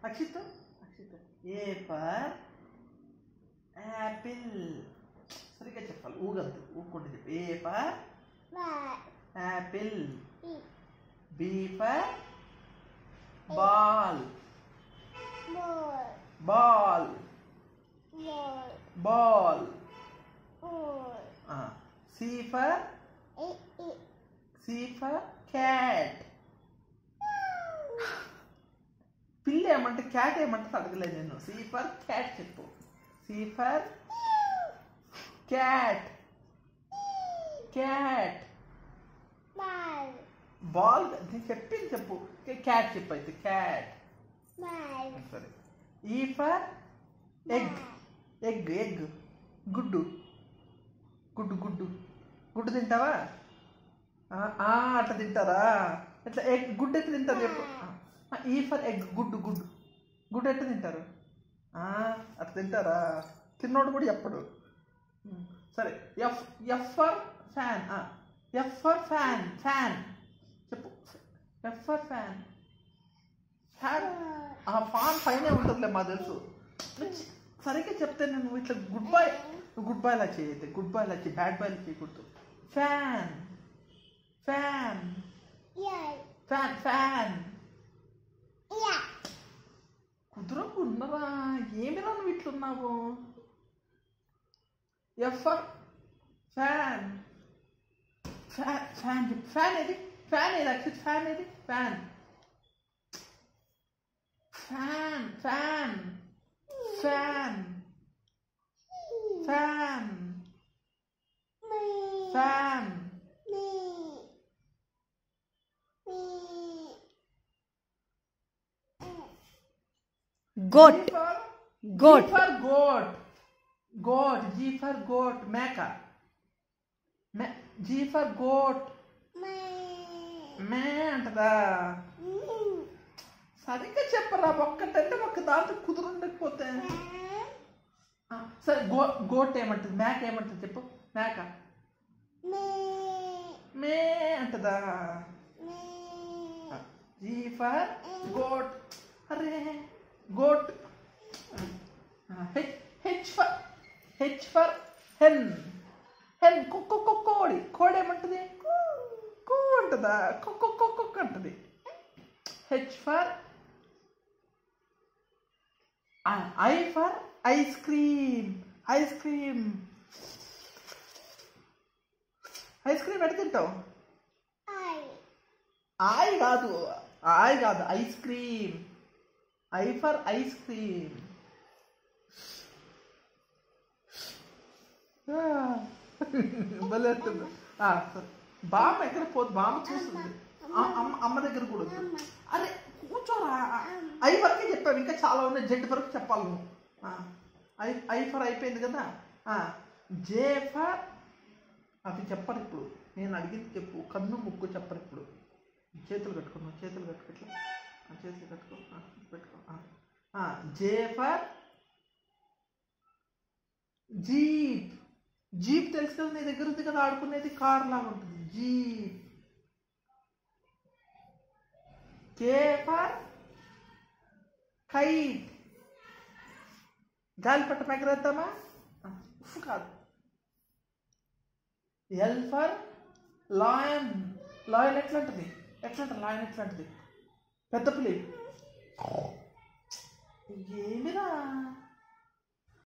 Akshit A for Apple సరిగ్గా చెప్పాలి ఊగద్దు ఊక్కుంటే చెప్పు A for apple B for ball ball ball C for cat పిల్ల ఏమంటే క్యాట్ ఏమంటే అడగలేదు నేను సి ఫర్ క్యాట్ చెప్పు C for cat cat ball నేను చెప్పింది చెప్పు క్యాట్ చెప్పు అయితే క్యాట్ సరే ఈ ఫర్ ఎగ్ ఎగ్ ఎగ్ గుడ్డు గుడ్డు గుడ్డు గుడ్డు తింటావా అట్లా తింటారా ఎట్లా ఎగ్ గుడ్డు ఎట్లా తింటారు చెప్పు ఈ ఫర్ ఎగ్ గుడ్డు గుడ్డు గుడ్డు ఎట్లా తింటారు అట్లా తింటారా తిన్నోడు కూడా చెప్పడు సరే F for fan F for fan fan చెప్పు F for fan fan fan పైనే ఉంటుందిలే మా తెలుసు సరిగ్గా చెప్తే నేను ఇట్లా గుడ్ బాయ్ లా చేయైతే గుడ్ బాయ్ లా చేయి బ్యాడ్ బాయ్ లా చేయకూడదు ఫ్యాన్ ఫ్యాన్ ఫ్యాన్ ఫ్యాన్ కుదరకున్నావా ఏమిరా నువ్వు ఇట్లున్నావు F for fan fan fan ఏది అక్షిత్ ఫ్యాన్ ఏది fan fan fan fan fan fan goat goat G for goat goat G for goat మేక G for goat మే అంటదా సరిగ్గా చెప్పరా ఒక్కటంటే ఒక్క దాంతో కుదురుండకపోతే సరే గోట్ ఏమంటుంది మేక ఏమంటుంది చెప్పు మేక మే అంటదా G for goat అరే goat H for hen కోడి ఏమంటుంది కూ అంటదా కుక్క అంటది H for I for ice cream ice cream ఎట్లా తింటావు ఆయ్ కాదు ice cream I for ice cream భలే బామ్మ ఎక్కడ పోదు బామ్మ చూస్తుంది అమ్మ దగ్గర కూడా అరే కూర్చోరా ఐ వరకే చెప్పావు ఇంకా చాలా ఉన్నాయి జెడ్ వరకు చెప్పాలి నువ్వు ఐ ఫర్ అయిపోయింది కదా జే ఫర్ అవి చెప్పరు ఇప్పుడు నేను అడిగింది చెప్పు కన్ను ముక్కు చెప్పరు ఇప్పుడు చేతులు కట్టుకో చేతులు కట్టుకో పెట్టుకో జే ఫర్ జీప్ జీప్ తెలుసు కదా నీ దగ్గర ఉంది కదా ఆడుకునేది కార్ లాగా ఉంటుంది జీప్ కే ఫర్ కైట్ గాలిపట ఎగరేద్దామా కాదు ఎల్ ఫర్ లాయన్ ఎట్లాంటిది లాయన్ ఎట్లాంటిది పెద్ద పులి ఏమిరా